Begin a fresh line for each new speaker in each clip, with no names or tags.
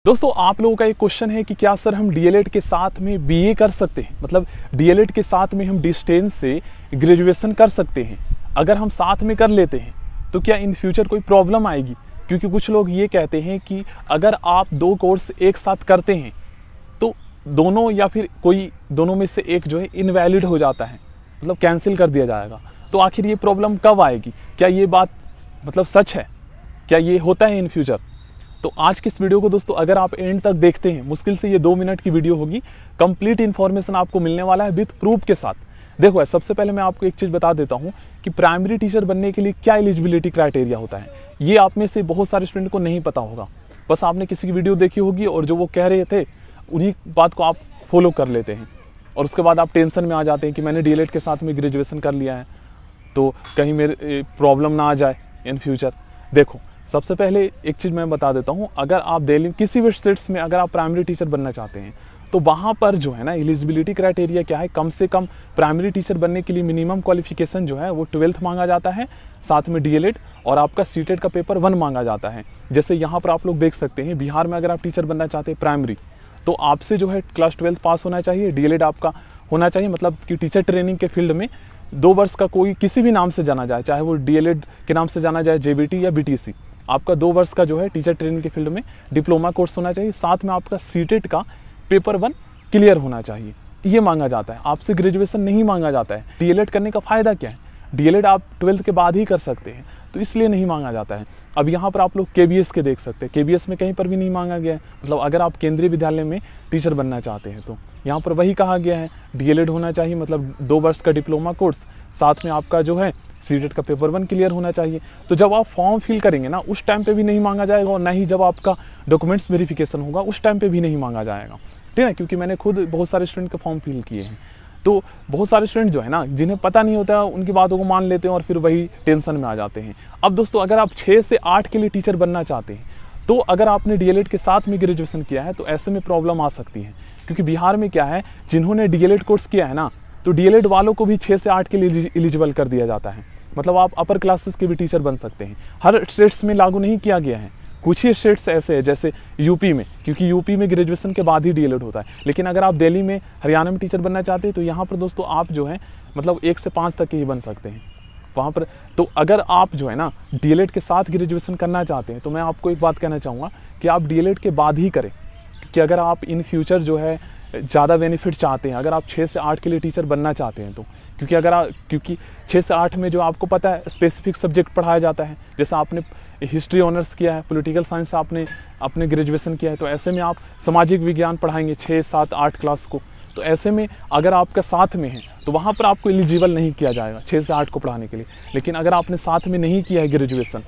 दोस्तों आप लोगों का एक क्वेश्चन है कि क्या सर हम डीएलएड के साथ में बीए कर सकते हैं, मतलब डीएलएड के साथ में हम डिस्टेंस से ग्रेजुएशन कर सकते हैं। अगर हम साथ में कर लेते हैं तो क्या इन फ्यूचर कोई प्रॉब्लम आएगी? क्योंकि कुछ लोग ये कहते हैं कि अगर आप दो कोर्स एक साथ करते हैं तो दोनों या फिर कोई दोनों में से एक जो है इनवैलिड हो जाता है, मतलब कैंसिल कर दिया जाएगा। तो आखिर ये प्रॉब्लम कब आएगी? क्या ये बात मतलब सच है? क्या ये होता है इन फ्यूचर? तो आज की इस वीडियो को दोस्तों अगर आप एंड तक देखते हैं, मुश्किल से ये 2 मिनट की वीडियो होगी, कंप्लीट इन्फॉर्मेशन आपको मिलने वाला है विद प्रूफ के साथ। देखो सबसे पहले मैं आपको एक चीज़ बता देता हूँ कि प्राइमरी टीचर बनने के लिए क्या एलिजिबिलिटी क्राइटेरिया होता है। ये आप में से बहुत सारे स्टूडेंट को नहीं पता होगा, बस आपने किसी की वीडियो देखी होगी और जो वो कह रहे थे उन्हीं बात को आप फॉलो कर लेते हैं और उसके बाद आप टेंशन में आ जाते हैं कि मैंने डीएलएड के साथ में ग्रेजुएशन कर लिया है तो कहीं मेरे प्रॉब्लम ना आ जाए इन फ्यूचर। देखो सबसे पहले एक चीज़ मैं बता देता हूँ, अगर आप दिल्ली किसी भी स्टेट्स में अगर आप प्राइमरी टीचर बनना चाहते हैं तो वहाँ पर जो है ना एलिजिबिलिटी क्राइटेरिया क्या है, कम से कम प्राइमरी टीचर बनने के लिए मिनिमम क्वालिफिकेशन जो है वो 12th मांगा जाता है, साथ में डीएलएड और आपका सीटेट का पेपर 1 मांगा जाता है। जैसे यहाँ पर आप लोग देख सकते हैं बिहार में अगर आप टीचर बनना चाहते हैं प्राइमरी तो आपसे जो है क्लास 12th पास होना चाहिए, डीएलएड आपका होना चाहिए, मतलब कि टीचर ट्रेनिंग के फील्ड में 2 वर्ष का कोई किसी भी नाम से जाना जाए, चाहे वो डीएलएड के नाम से जाना जाए, जेबीटी या बीटीसी, आपका 2 वर्ष का जो है टीचर ट्रेनिंग के फील्ड में डिप्लोमा कोर्स होना चाहिए, साथ में आपका सीटेट का पेपर 1 क्लियर होना चाहिए। ये मांगा जाता है, आपसे ग्रेजुएशन नहीं मांगा जाता है। डीएलएड करने का फ़ायदा क्या है? डीएलएड आप 12th के बाद ही कर सकते हैं तो इसलिए नहीं मांगा जाता है। अब यहाँ पर आप लोग केबीएस के देख सकते हैं, केबीएस में कहीं पर भी नहीं मांगा गया है, मतलब अगर आप केंद्रीय विद्यालय में टीचर बनना चाहते हैं तो यहाँ पर वही कहा गया है डीएलएड होना चाहिए, मतलब 2 वर्ष का डिप्लोमा कोर्स, साथ में आपका जो है सीटेट का पेपर 1 क्लियर होना चाहिए। तो जब आप फॉर्म फिल करेंगे ना उस टाइम पे भी नहीं मांगा जाएगा और ना ही जब आपका डॉक्यूमेंट्स वेरिफिकेशन होगा उस टाइम पे भी नहीं मांगा जाएगा, ठीक है? क्योंकि मैंने खुद बहुत सारे स्टूडेंट के फॉर्म फिल किए हैं तो बहुत सारे स्टूडेंट जो है ना जिन्हें पता नहीं होता है उनकी बातों को मान लेते हैं और फिर वही टेंशन में आ जाते हैं। अब दोस्तों अगर आप 6 से 8 के लिए टीचर बनना चाहते हैं तो अगर आपने डीएलएड के साथ में ग्रेजुएशन किया है तो ऐसे में प्रॉब्लम आ सकती है, क्योंकि बिहार में क्या है, जिन्होंने डीएलएड कोर्स किया है ना तो डीएलएड वालों को भी 6 से 8 के लिए एलिजिबल कर दिया जाता है, मतलब आप अपर क्लासेस के भी टीचर बन सकते हैं। हर स्टेट्स में लागू नहीं किया गया है, कुछ ही स्टेट्स ऐसे हैं जैसे यूपी में, क्योंकि यूपी में ग्रेजुएशन के बाद ही डीएलएड होता है। लेकिन अगर आप दिल्ली में, हरियाणा में टीचर बनना चाहते हैं तो यहाँ पर दोस्तों आप जो है मतलब 1 से 5 तक के ही बन सकते हैं वहाँ पर। तो अगर आप जो है ना डीएलएड के साथ ग्रेजुएशन करना चाहते हैं तो मैं आपको एक बात कहना चाहूँगा कि आप डीएलएड के बाद ही करें, क्योंकि अगर आप इन फ्यूचर जो है ज़्यादा बेनिफिट चाहते हैं, अगर आप 6 से 8 के लिए टीचर बनना चाहते हैं तो क्योंकि 6 से 8 में जो आपको पता है स्पेसिफिक सब्जेक्ट पढ़ाया जाता है, जैसे आपने हिस्ट्री ऑनर्स किया है, पॉलिटिकल साइंस से आपने अपने ग्रेजुएशन किया है तो ऐसे में आप सामाजिक विज्ञान पढ़ाएंगे 6, 7, 8 क्लास को, तो ऐसे में अगर आपका साथ में है तो वहाँ पर आपको एलिजिबल नहीं किया जाएगा 6 से 8 को पढ़ाने के लिए। लेकिन अगर आपने साथ में नहीं किया है ग्रेजुएशन,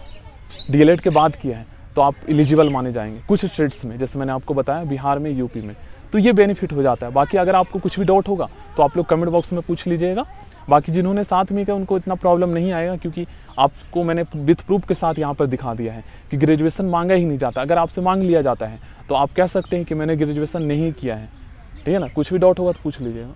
डीएलएड के बाद किया है तो आप एलिजिबल माने जाएंगे कुछ स्टेट्स में, जैसे मैंने आपको बताया बिहार में, यूपी में, तो ये बेनिफिट हो जाता है। बाकी अगर आपको कुछ भी डाउट होगा तो आप लोग कमेंट बॉक्स में पूछ लीजिएगा। बाकी जिन्होंने साथ में किया उनको इतना प्रॉब्लम नहीं आएगा, क्योंकि आपको मैंने विथ प्रूफ के साथ यहाँ पर दिखा दिया है कि ग्रेजुएशन मांगा ही नहीं जाता। अगर आपसे मांग लिया जाता है तो आप कह सकते हैं कि मैंने ग्रेजुएशन नहीं किया है, ठीक है ना? कुछ भी डाउट होगा तो पूछ लीजिएगा।